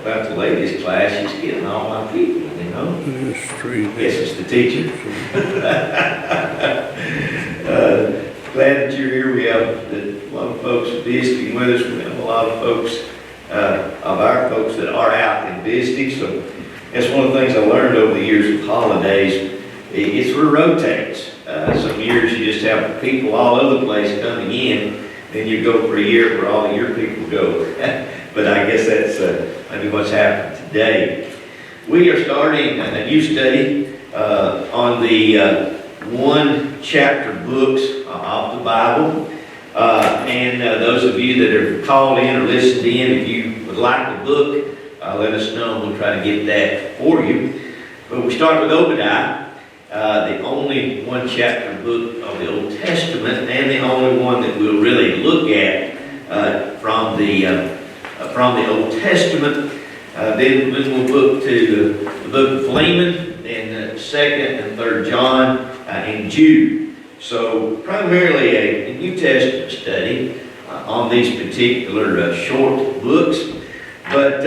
about the ladies' class, she's getting all my people, you know? Yes, it's the teacher. Glad that you're here. We have a lot of folks visiting with us. We have a lot of folks, of our folks that are out and visiting. So that's one of the things I learned over the years of holidays. It sort of rotates. Some years you just have people all over the place coming in, then you go for a year where all of your people go. But I guess that's maybe what's happened today. We are starting a new study on the one chapter books of the Bible. And those of you that have called in or listened in, if you would like the book, let us know and we'll try to get that for you. But we start with Obadiah, the only one chapter book of the Old Testament and the only one that we'll really look at from the Old Testament. Then we'll look to the book of Philemon and 2nd and 3rd John and Jude. So primarily a New Testament study on these particular short books. But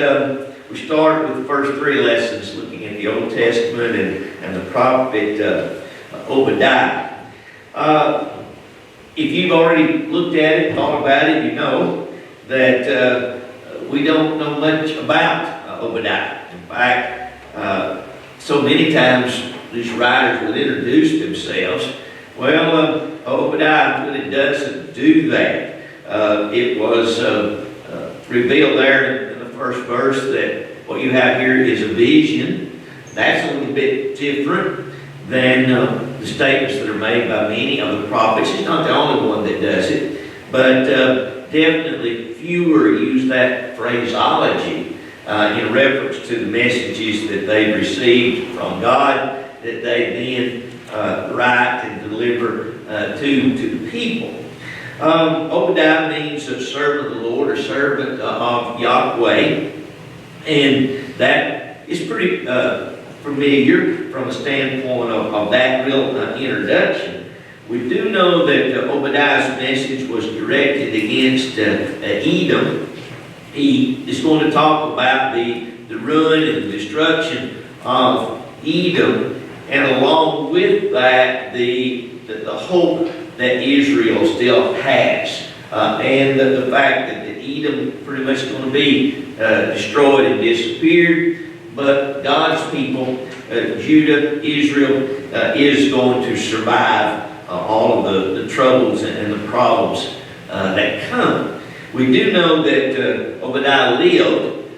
we start with the first three lessons looking at the Old Testament and the prophet Obadiah. If you've already looked at it, thought about it, you know that we don't know much about Obadiah. In fact, so many times these writers would introduce themselves. Well, Obadiah really doesn't do that. It was revealed there in the first verse that what you have here is a vision. That's a little bit different than the statements that are made by many of the prophets. He's not the only one that does it, but definitely fewer use that phraseology in reference to the messages that they received from God that they then write and deliver to the people. Obadiah means a servant of the Lord or servant of Yahweh, and that is pretty familiar from a standpoint of that real introduction. We do know that Obadiah's message was directed against Edom. He is going to talk about the ruin and destruction of Edom, and along with that, the hope that Israel still has, and the fact that Edom pretty much going to be destroyed and disappeared, but God's people, Judah, Israel, is going to survive all of the troubles and the problems that come. We do know that Obadiah lived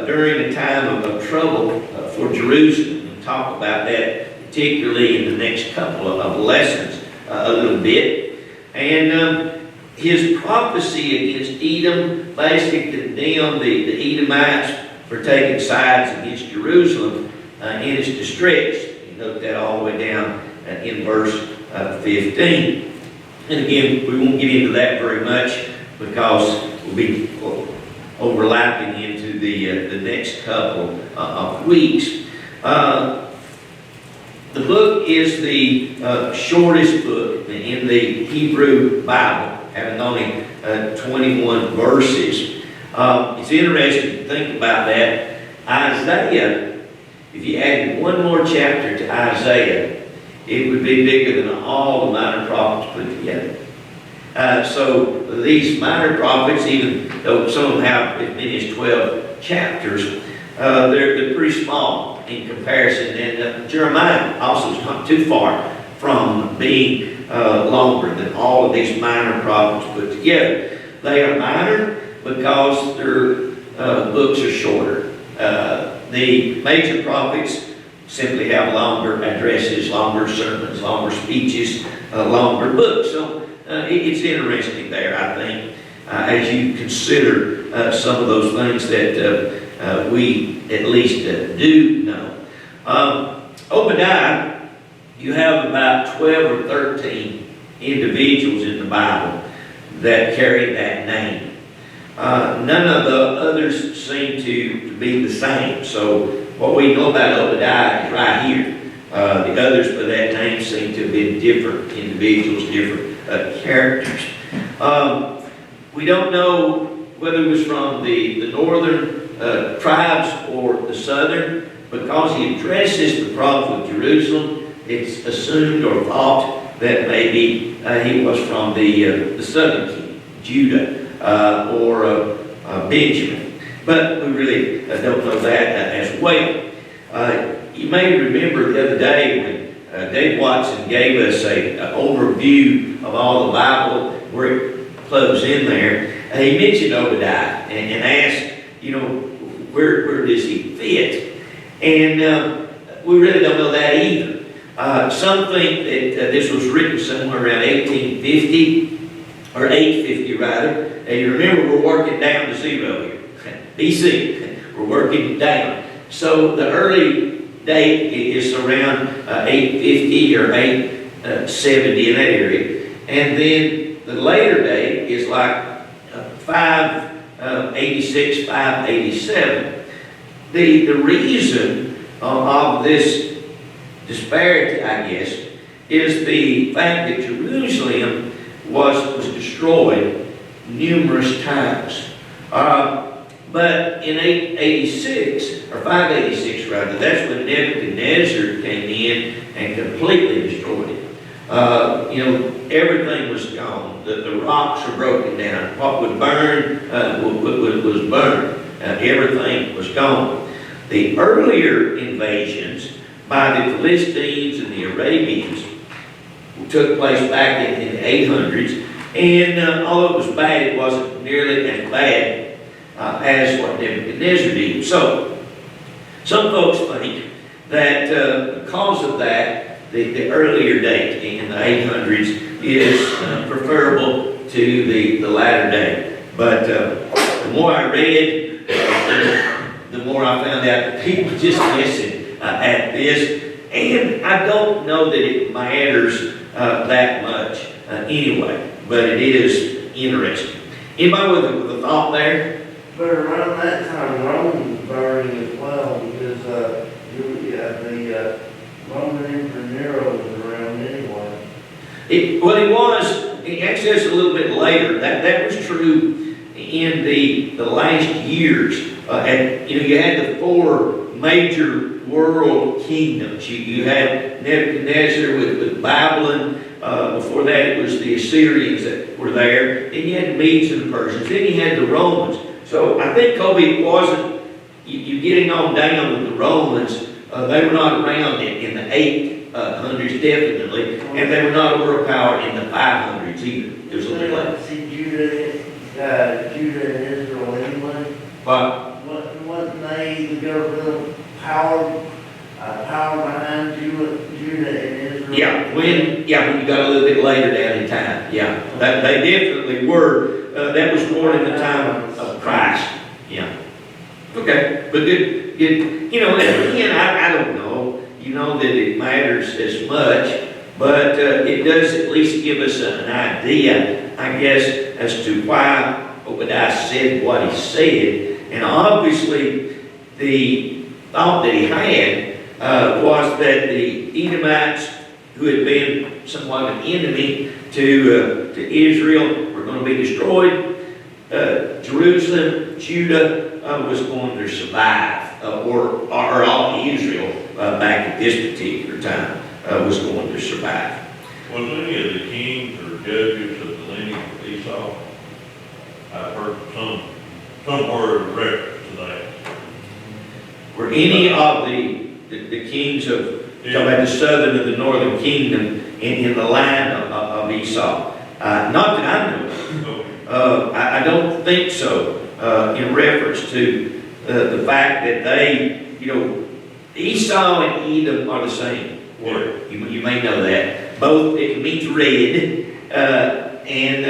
during a time of trouble for Jerusalem. We'll talk about that particularly in the next couple of lessons a little bit. And his prophecy against Edom basically condemned the Edomites for taking sides against Jerusalem in its distress. You note that all the way down in verse 15. And again, we won't get into that very much because we'll be overlapping into the next couple of weeks. The book is the shortest book in the Hebrew Bible, having only 21 verses. It's interesting to think about that. Isaiah, if you added one more chapter to Isaiah, it would be bigger than all the minor prophets put together. So these minor prophets, even though some of them have as many as 12 chapters, they're pretty small in comparison. And Jeremiah also is not too far from being longer than all of these minor prophets put together. They are minor because their books are shorter. The major prophets simply have longer addresses, longer sermons, longer speeches, longer books. So it's interesting there, I think, as you consider some of those things that we at least do know. Obadiah, you have about 12 or 13 individuals in the Bible that carry that name. None of the others seem to be the same. So what we know about Obadiah is right here. The others by that name seem to have been different individuals, different characters. We don't know whether it was from the northern tribes or the southern, because he addresses the problem with Jerusalem, it's assumed or thought that maybe he was from the southern kingdom, Judah or Benjamin. But we really don't know that as well. You may remember the other day when Dave Watson gave us an overview of all the Bible, where it flows in there. He mentioned Obadiah and asked, where does he fit? And we really don't know that either. Some think that this was written somewhere around 1850, or 850 rather. And you remember, we're working down to zero here. BC, we're working down. So the early date is around 850 or 870 in that area. And then the later date is like 586, 587. The reason of this disparity, I guess, is the fact that Jerusalem was destroyed numerous times. But in 886, or 586 rather, that's when Nebuchadnezzar came in and completely destroyed it. Everything was gone. The rocks were broken down. What would burn was burned. Everything was gone. The earlier invasions by the Philistines and the Arabians took place back in the 800s. And although it was bad, it wasn't nearly as bad as what Nebuchadnezzar did. So, some folks think that because of that, the earlier date in the 800s is preferable to the latter date. But the more I read, the more I found out that people just listen at this. And I don't know that it matters that much anyway. But it is interesting. Anybody with a thought there? But around that time, Rome was burning as well, because the Roman Emperor Nero was around anyway. It was. Actually, that's a little bit later. That was true in the last years. You had the four major world kingdoms. You had Nebuchadnezzar with Babylon. Before that, it was the Assyrians that were there. Then you had the Medes and the Persians. Then you had the Romans. So I think, Kobe, wasn't you getting on down with the Romans. They were not around in the 800s, definitely. And they were not a world power in the 500s either. It was a little late. See Judah and Israel anyway. But Wasn't they the government power behind Judah and Israel? yeah, when you got a little bit later down in time. Yeah, they definitely were. That was more in the time of Christ. Yeah. Okay, but good. And again, I don't know. That it matters as much, but it does at least give us an idea, I guess, as to why Obadiah said what he said. And obviously, the thought that he had was that the Edomites, who had been somewhat of an enemy to Israel, were going to be destroyed. Jerusalem, Judah was going to survive, or all Israel back at this particular time was going to survive. Was any of the kings or judges of the lineage of Esau? I've heard some word of reference to that. Were any of the kings of, talking about the southern and the northern kingdom in the line of Esau? Not that I know of. I don't think so, in reference to the fact that they, Esau and Edom are the same word. You may know that. Both, it means red, and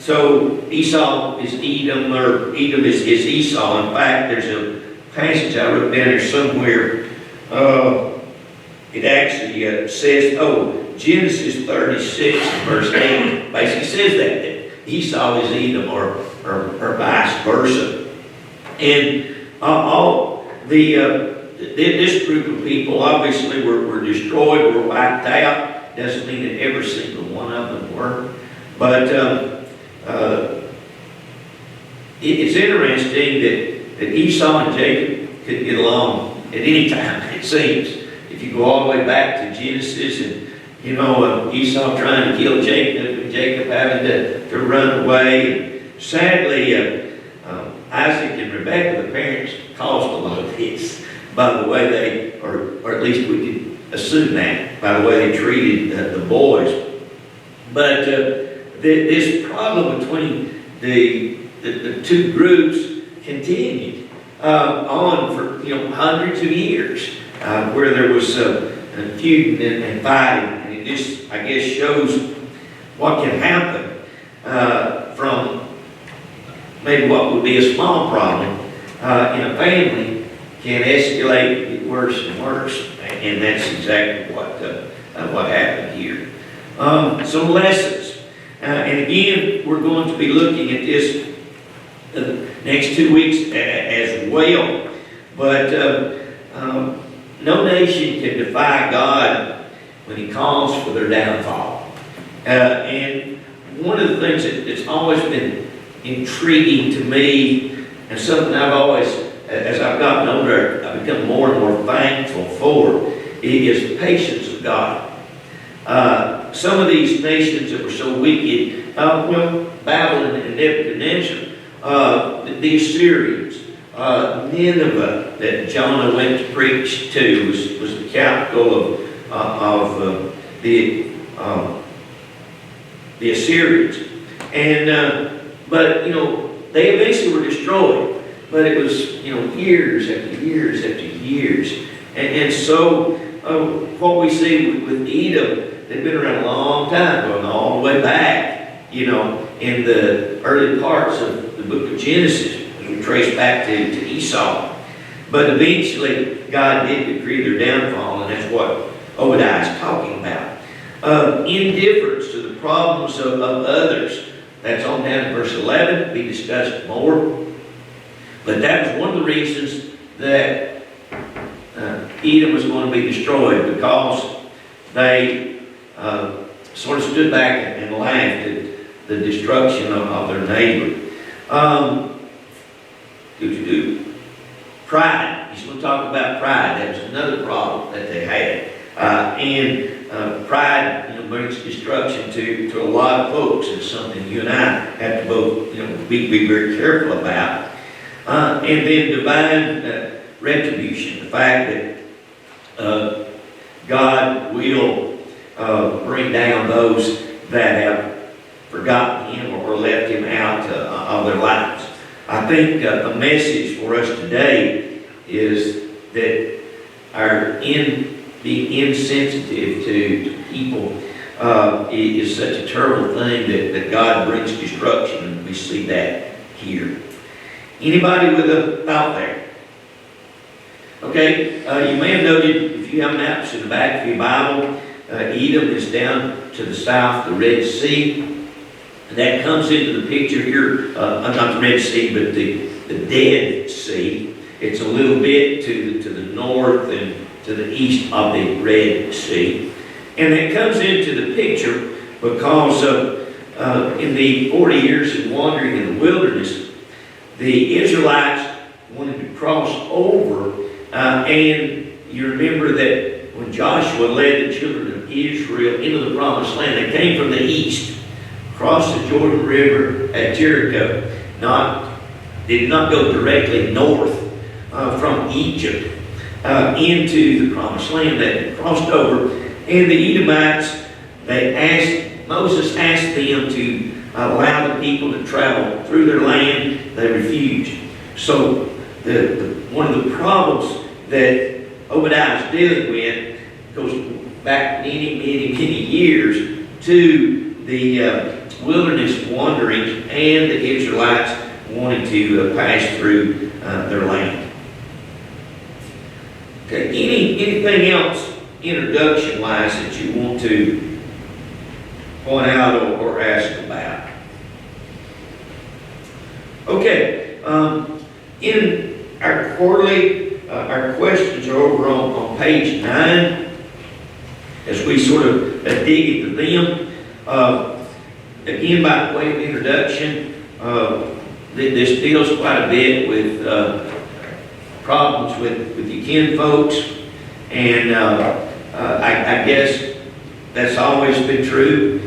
so Esau is Edom, or Edom is Esau. In fact, there's a passage I wrote down here somewhere. It actually says, Genesis 36, verse 8, basically says that Esau is Edom, or vice versa. And this group of people obviously were destroyed, were wiped out. Doesn't mean that every single one of them were. But it's interesting that Esau and Jacob could get along at any time, it seems. If you go all the way back to Genesis and, Esau trying to kill Jacob and Jacob having to run away. And sadly, Isaac and Rebekah, the parents, caused a lot of this by the way they, or at least we could assume that, by the way they treated the boys. But this problem between the two groups continued on for hundreds of years, where there was feuding and fighting, and it just, I guess, shows what can happen from maybe what would be a small problem in a family can escalate, get worse and worse, and that's exactly what happened here. Some lessons, and again, we're going to be looking at this next 2 weeks as well. But no nation can defy God when He calls for their downfall. And one of the things that's always been intriguing to me, and something I've always, as I've gotten older, I've become more and more thankful for, is the patience of God. Some of these nations that were so wicked, Babylon and Nebuchadnezzar, the Assyrians, Nineveh that Jonah went to preach to was the capital of the Assyrians, and but they eventually were destroyed, but it was years after years after years, and so what we see with Edom, they've been around a long time, going all the way back, in the early parts of the book of Genesis, as we trace back to Esau. But eventually, God did decree their downfall, and that's what Obadiah is talking about. Indifference to the problems of others. That's on down to verse 11, be discussed more. But that was one of the reasons that Edom was going to be destroyed, because they sort of stood back and laughed at the destruction of their neighbor. Pride. He's going to talk about pride. That was another problem that they had. And pride brings destruction to a lot of folks. It's something you and I have to both be very careful about. And then divine retribution. The fact that God will bring down those that have forgotten Him or left Him out of their lives. I think a message for us today is that our being insensitive to people is such a terrible thing that God brings destruction, and we see that here. Anybody with a thought there? Okay, you may have noted, if you have maps in the back of your Bible, Edom is down to the south, the Red Sea. That comes into the picture here, not the Red Sea, but the Dead Sea. It's a little bit to the north and to the east of the Red Sea. And it comes into the picture because in the 40 years of wandering in the wilderness, the Israelites wanted to cross over, and you remember that when Joshua led the children of Israel into the promised land, they came from the east, crossed the Jordan River at Jericho. Did not go directly north from Egypt into the promised land. They crossed over, and the Edomites, Moses asked them to allow the people to travel through their land. They refused. So one of the problems that Obadiah is dealing with goes back many years to the wilderness wandering and the Israelites wanting to pass through their land. Okay, anything else introduction-wise that you want to point out or ask about? Okay, in our quarterly, our questions are over on page 9. As we sort of dig into them, again, by way of introduction, this deals quite a bit with problems with your kin folks, and I guess that's always been true.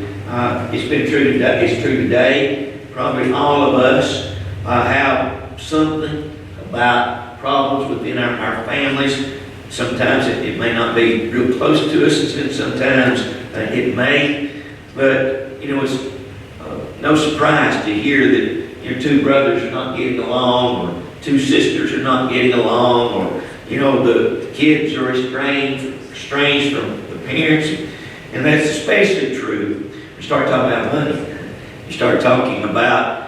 It's been true today. It's true today. Probably all of us have something about problems within our families. Sometimes it may not be real close to us, and sometimes it may. But you know, it's no surprise to hear that your two brothers are not getting along, or two sisters are not getting along, or you know, the kids are estranged from the parents, and that's especially true. You start talking about money. You start talking about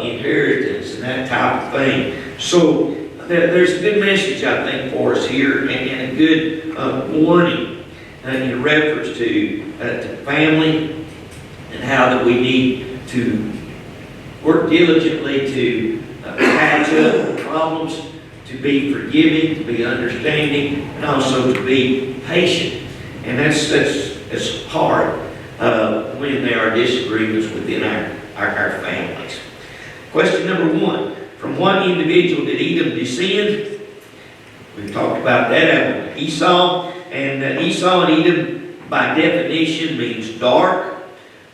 inheritance and that type of thing. So there's a good message, I think, for us here, and a good warning in reference to family, and how that we need to work diligently to patch up problems, to be forgiving, to be understanding, and also to be patient. And that's hard when there are disagreements within our families. Question number 1. From what individual did Edom descend? We've talked about that. Esau. And Esau and Edom, by definition, means dark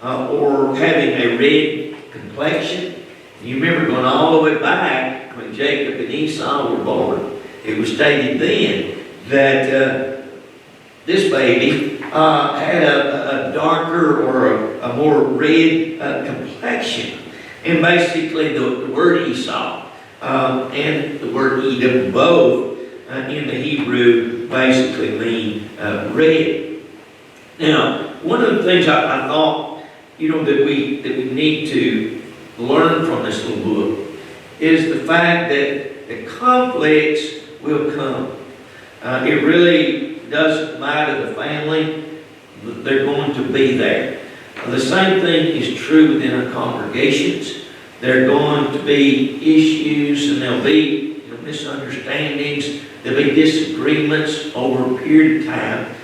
or having a red complexion. You remember going all the way back when Jacob and Esau were born. It was stated then that this baby had a darker or a more red complexion. And basically the word Esau and the word Edom both in the Hebrew basically mean red. Now, one of the things I thought, you know, that we need to learn from this little book is the fact that the conflicts will come. It really doesn't matter the family, they're going to be there. The same thing is true within our congregations. There are going to be issues, and there'll be misunderstandings, there'll be disagreements over a period of time.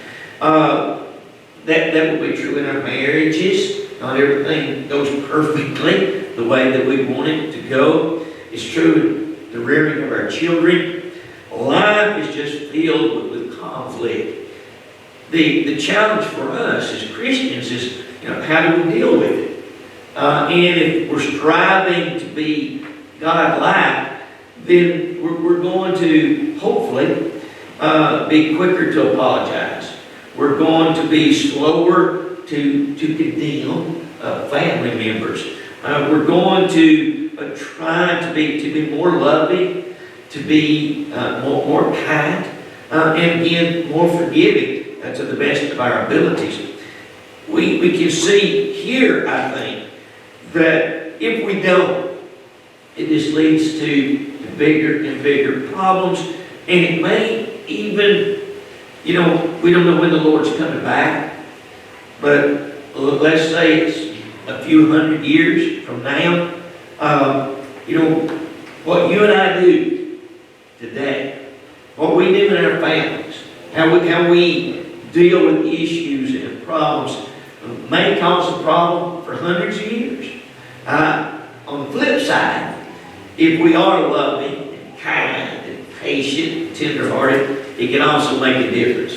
That will be true in our marriages. Not everything goes perfectly the way that we want it to go. It's true in the rearing of our children. Life is just filled with conflict. The challenge for us as Christians is, how do we deal with it? And if we're striving to be God-like, then we're going to hopefully be quicker to apologize. We're going to be slower to condemn family members. We're going to try to be more loving, to be more kind, and again, more forgiving to the best of our abilities. We can see here, I think, that if we don't, it just leads to bigger and bigger problems, and it may even, we don't know when the Lord's coming back, but let's say it's a few hundred years from now. What you and I do today, what we do in our families, how we deal with issues and problems may cause a problem for hundreds of years. On the flip side, if we are loving and kind and patient and tender-hearted, it can also make a difference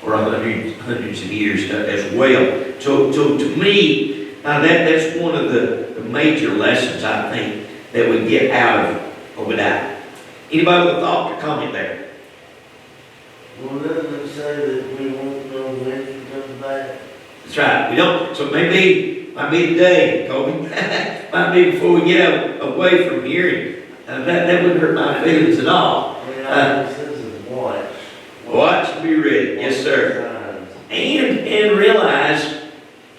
for hundreds of years as well. So to me, that's one of the major lessons I think that we get out of Obadiah. Anybody with a thought or comment there? Well, doesn't it say that we won't know when he comes back? That's right. We don't. So might be today, Kobe. Might be before we get away from here. That wouldn't hurt my feelings at all. It says it's watch. Watch and be ready. Yes, sir. And realize,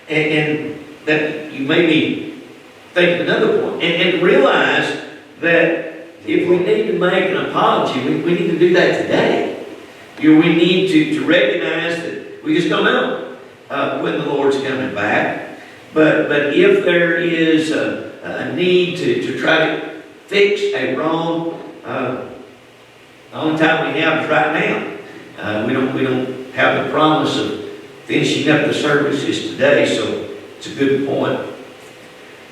and that you may be thinking another point, and realize that if we need to make an apology, we need to do that today. We need to recognize that we just don't know when the Lord's coming back. But if there is a need to try to fix a wrong, the only time we have is right now. We don't have the promise of finishing up the services today, so it's a good point.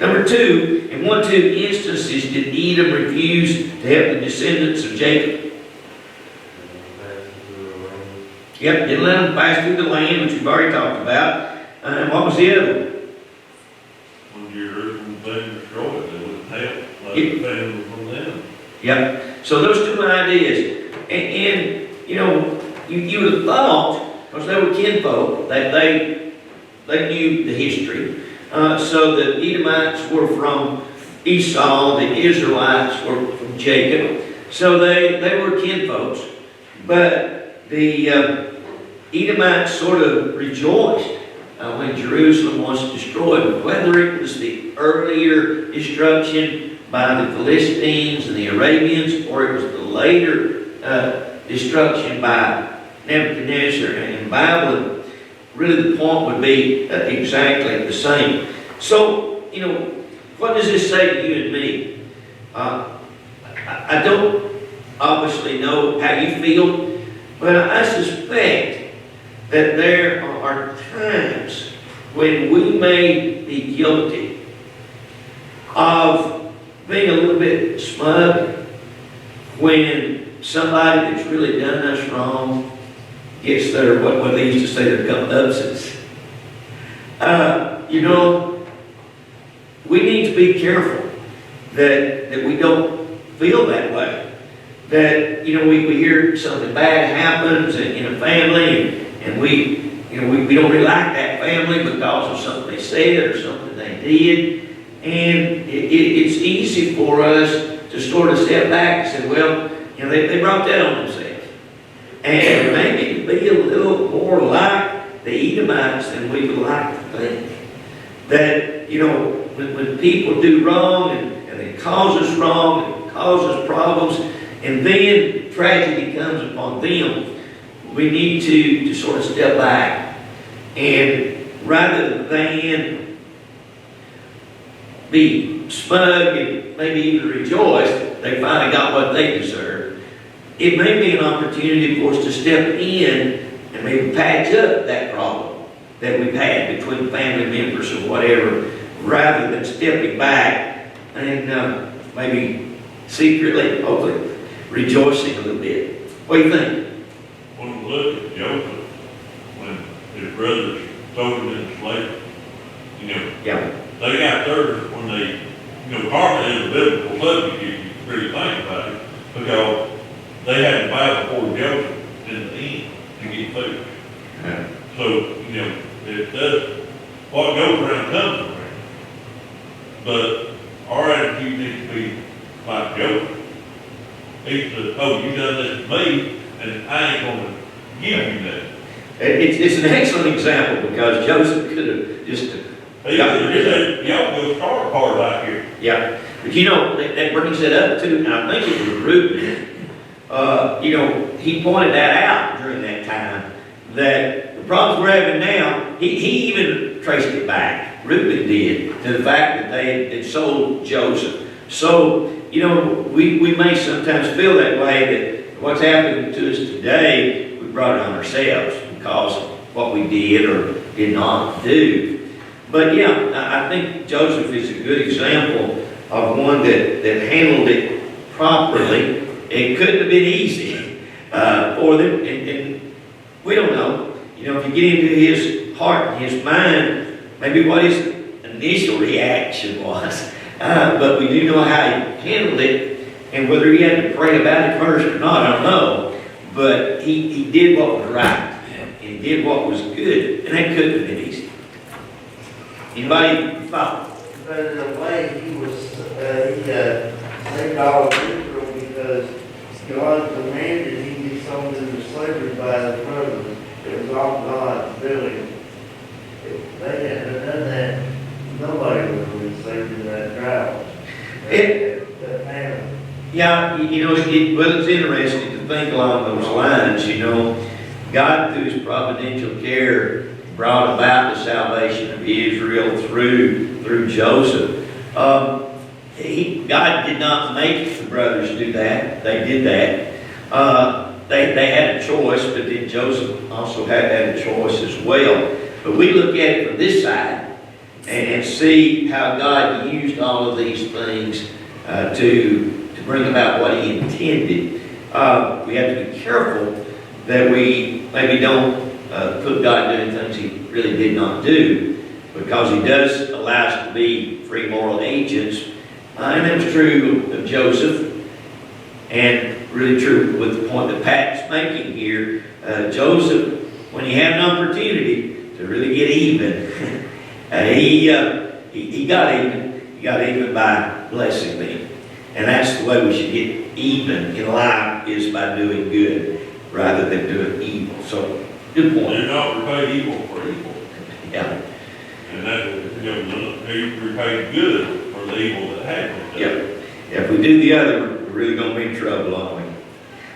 Number two, in 1-2 instances did Edom refuse to help the descendants of Jacob. Yep, didn't let them pass through the land, which we've already talked about. And what was the other one? When your original thing destroyed, they wouldn't help, like the family from them. Yep. So those two ideas. And you know, you would have thought, because they were kinfolk, that they knew the history. So the Edomites were from Esau, the Israelites were from Jacob. So they were kinfolks. But the Edomites sort of rejoiced when Jerusalem was destroyed, whether it was the earlier destruction by the Philistines and the Arabians, or it was the later destruction by Nebuchadnezzar and Babylon. Really, the point would be exactly the same. So, you know, what does this say to you and me? I don't obviously know how you feel, but I suspect that there are times when we may be guilty of being a little bit smug when somebody that's really done us wrong gets their, what they used to say, their comeuppance. You know, we need to be careful that we don't feel that way. That, you know, we hear something bad happens in a family, and we don't really like that family because of something they said or something they did. And it's easy for us to sort of step back and say, well, you know, they brought that on themselves. And maybe be a little more like the Edomites than we would like to think. That, you know, when people do wrong and they cause us wrong and cause us problems, and then tragedy comes upon them, we need to sort of step back. And rather than be smug and maybe even rejoice they finally got what they deserve, it may be an opportunity for us to step in and maybe patch up that problem that we've had between family members or whatever, rather than stepping back and maybe secretly, hopefully, rejoicing a little bit. What do you think? When we look at Joseph, when his brothers sold him into slavery, you know, Yeah. they got theirs when they, you know, partly is a biblical subject if you really think about it, because they had to buy before Joseph in the end to get food. Yeah. So, you know, it does, what goes around comes around. But our attitude needs to be like Joseph. He said, oh, you done this to me, and I ain't gonna give you that. It's an excellent example because Joseph could have just He said, y'all go start a part out here. yeah. But you know, that brings it up too, and I think it was Reuben. You know, he pointed that out during that time, that the problems we're having now, he even traced it back, Reuben did, to the fact that they had sold Joseph. So, you know, we may sometimes feel that way, that what's happening to us today, we brought it on ourselves because of what we did or did not do. But yeah, I think Joseph is a good example of one that handled it properly. It couldn't have been easy for them, and we don't know. You know, if you get into his heart and his mind, maybe what his initial reaction was. But we do know how he handled it, and whether he had to pray about it first or not, I don't know. But he did what was right, and he did what was good, and that couldn't have been easy. Anybody follow? But in a way, he saved all of Israel because God commanded he be sold into slavery by the brothers. It was all God's doing. If they hadn't done that, nobody would have been saved in that drought. That famine. Yeah, you know, it's interesting to think along those lines. You know, God, through his providential care, brought about the salvation of Israel through Joseph. God did not make the brothers do that. They did that. They had a choice, but then Joseph also had a choice as well. But we look at it from this side, and see how God used all of these things to bring about what He intended. We have to be careful that we maybe don't put God doing things He really did not do, because He does allow us to be free moral agents. And that was true of Joseph, and really true with the point that Pat's making here. Joseph, when he had an opportunity to really get even, he got even. He got even by blessing them. And that's the way we should get even in life, is by doing good rather than doing evil. So, good point. Do not repay evil for evil. Yeah. And that, he repaid good for the evil that happened. Yeah. If we do the other, we're really going to be in trouble, aren't we?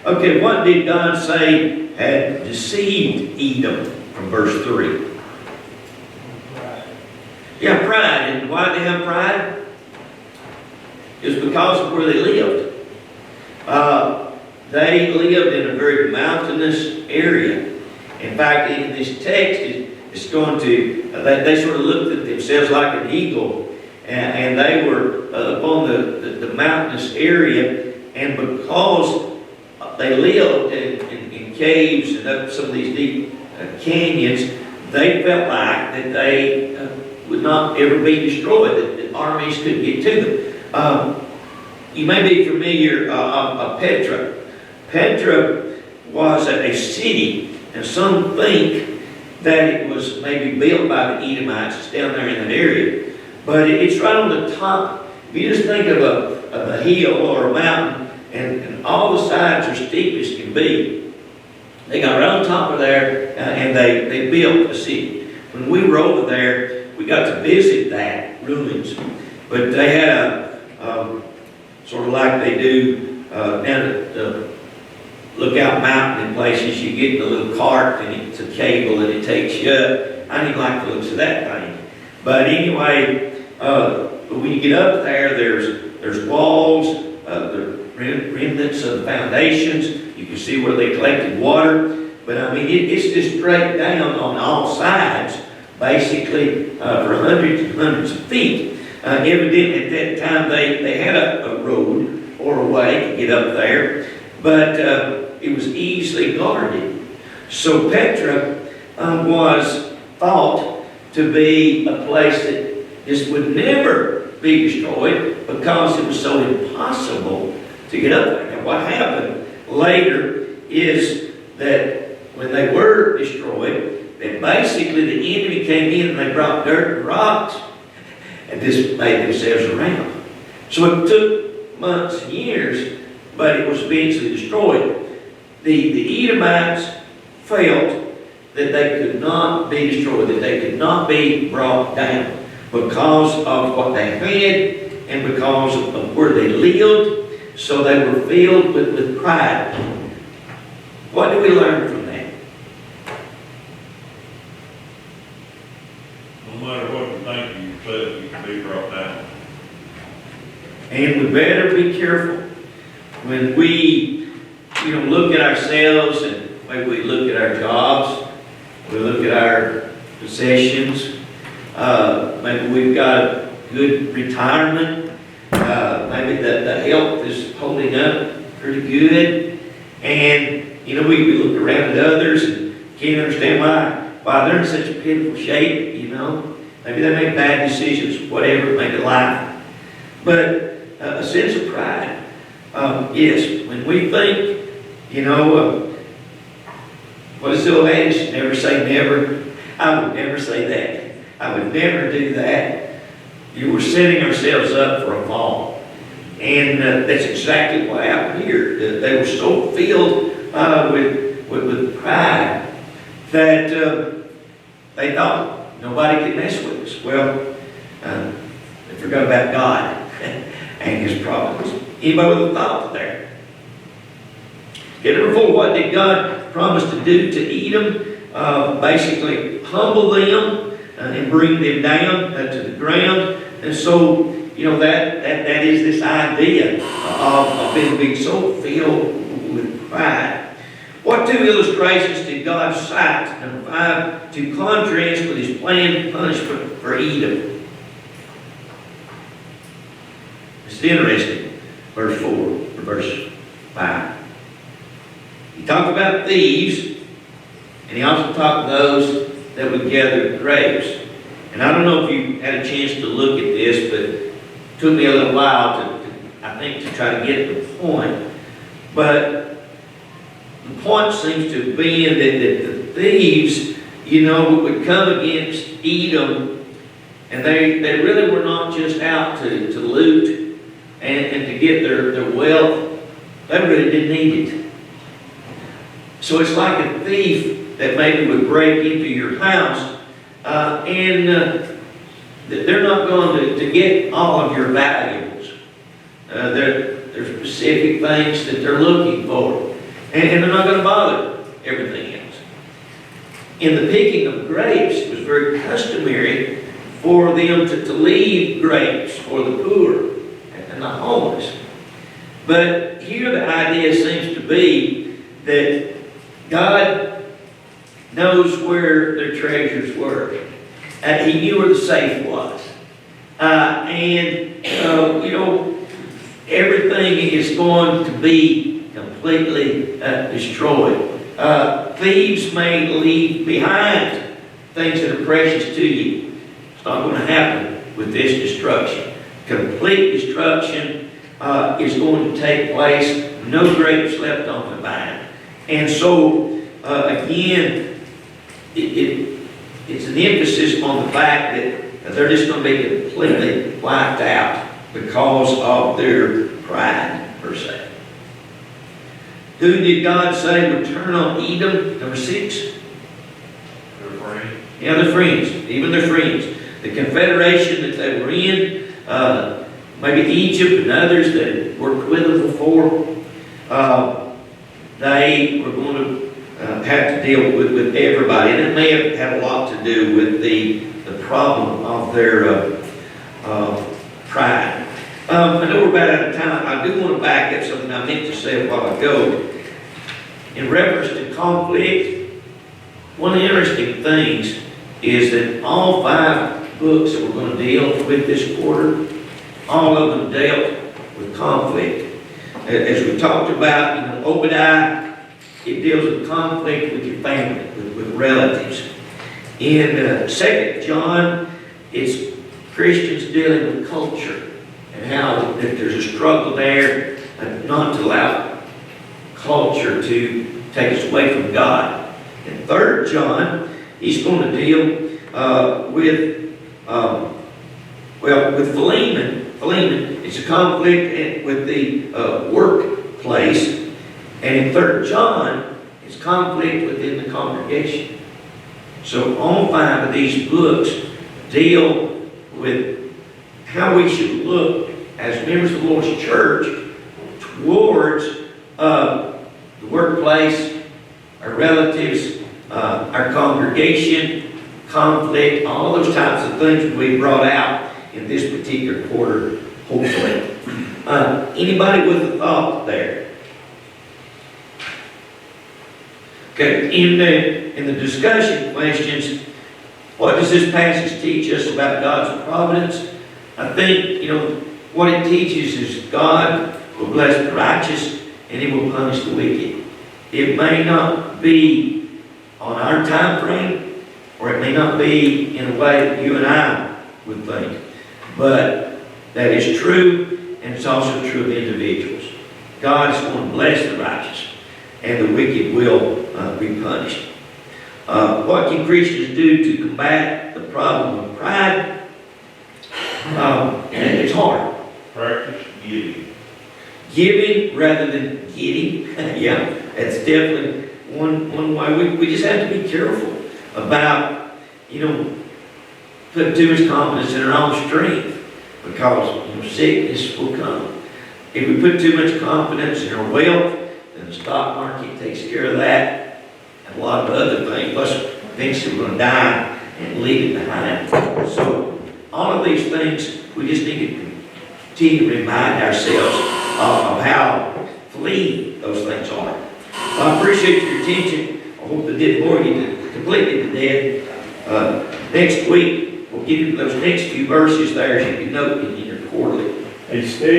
Okay, what did God say had deceived Edom from verse 3? Yeah, pride. And why did they have pride? It was because of where they lived. They lived in a very mountainous area. In fact, in this text, it's going to, they sort of looked at themselves like an eagle, and they were upon the mountainous area, and because they lived in caves and up some of these deep canyons, they felt like that they would not ever be destroyed, that armies couldn't get to them. You may be familiar of Petra. Petra was a city, and some think that it was maybe built by the Edomites. It's down there in that area. But it's right on the top. If you just think of a hill or a mountain, and all the sides are steep as can be, they got right on top of there, and they built a city. When we were over there, we got to visit that ruins. But they had a sort of like they do down at the Lookout Mountain in places. You get in a little cart, and it's a cable, and it takes you up. I didn't like the looks of that thing. But anyway, when you get up there, there's walls, the remnants of the foundations. You can see where they collected water. But I mean, it's just straight down on all sides, basically for hundreds and hundreds of feet. Evidently at that time they had a road or a way to get up there, but it was easily guarded. So Petra was thought to be a place that just would never be destroyed because it was so impossible to get up there. Now what happened later is that when they were destroyed, that basically the enemy came in and they brought dirt and rocks and just made themselves around. So it took months and years, but it was eventually destroyed. The Edomites felt that they could not be destroyed, that they could not be brought down because of what they had and because of where they lived. So they were filled with pride. What do we learn from that? No matter what you think of yourself, you can be brought down. And we better be careful when we, look at ourselves, and maybe we look at our jobs, we look at our possessions, maybe we've got a good retirement, maybe the health is holding up pretty good, and we look around at others and can't understand why they're in such a pitiful shape, Maybe they make bad decisions, whatever, maybe life. But a sense of pride. Yes, when we think, what is the old adage? Never say never. I would never say that. I would never do that. We're setting ourselves up for a fall. And that's exactly what happened here. They were so filled with pride that they thought nobody could mess with us. Well, they forgot about God and His providence. Anybody with a thought there? Okay, number 4, what did God promise to do to Edom? Basically, humble them and bring them down to the ground. And so, that is this idea of being so filled with pride. What 2 illustrations did God cite, number 5, to contrast with His planned punishment for Edom? It's interesting, verse 4, or verse 5. He talked about thieves, and he also talked of those that would gather grapes. And I don't know if you had a chance to look at this, but it took me a little while to try to get the point. But the point seems to have been that the thieves, would come against Edom, and they really were not just out to loot and to get their wealth. They really didn't need it. So it's like a thief that maybe would break into your house, and they're not going to get all of your valuables. There's specific things that they're looking for, and they're not going to bother everything else. In the picking of grapes, it was very customary for them to leave grapes for the poor and the homeless. But here the idea seems to be that God knows where their treasures were. He knew where the safe was. Everything is going to be completely destroyed. Thieves may leave behind things that are precious to you. It's not going to happen with this destruction. Complete destruction is going to take place. No grapes left on the vine. And so, again, it's an emphasis on the fact that they're just going to be completely wiped out because of their pride, per se. Who did God say would turn on Edom? Number 6. Their friends. Yeah, their friends. Even their friends. The confederation that they were in, maybe Egypt and others that worked with them before, they were going to have to deal with everybody. And it may have had a lot to do with the problem of their pride. I know we're about out of time. I do want to back up something I meant to say a while ago. In reference to conflict, one of the interesting things is that all 5 books that we're going to deal with this quarter, all of them dealt with conflict. As we talked about, Obadiah, it deals with conflict with your family, with relatives. In 2 John, it's Christians dealing with culture and how if there's a struggle there, not to allow culture to take us away from God. In 3 John, he's going to deal with Philemon. Philemon, it's a conflict with the workplace. And in 3 John, it's conflict within the congregation. So all 5 of these books deal with how we should look as members of the Lord's church towards the workplace, our relatives, our congregation, conflict, all those types of things will be brought out in this particular quarter, hopefully. Anybody with a thought there? Okay, in the discussion questions, what does this passage teach us about God's providence? I think, what it teaches is God will bless the righteous and He will punish the wicked. It may not be on our time frame, or it may not be in a way that you and I would think, but that is true, and it's also true of individuals. God is going to bless the righteous, and the wicked will be punished. What can Christians do to combat the problem of pride? It's hard. Practice giving. Giving rather than getting. Yeah, that's definitely one way. We just have to be careful about, putting too much confidence in our own strength, because sickness will come. If we put too much confidence in our wealth, then the stock market takes care of that, and a lot of other things. Plus, eventually we're going to die and leave it behind. So, all of these things, we just need to continue to remind ourselves of how fleeting those things are. I appreciate your attention. I hope it didn't bore you completely to death. Next week, we'll get into those next few verses there, as you can note in your quarterly. Hey, Steve.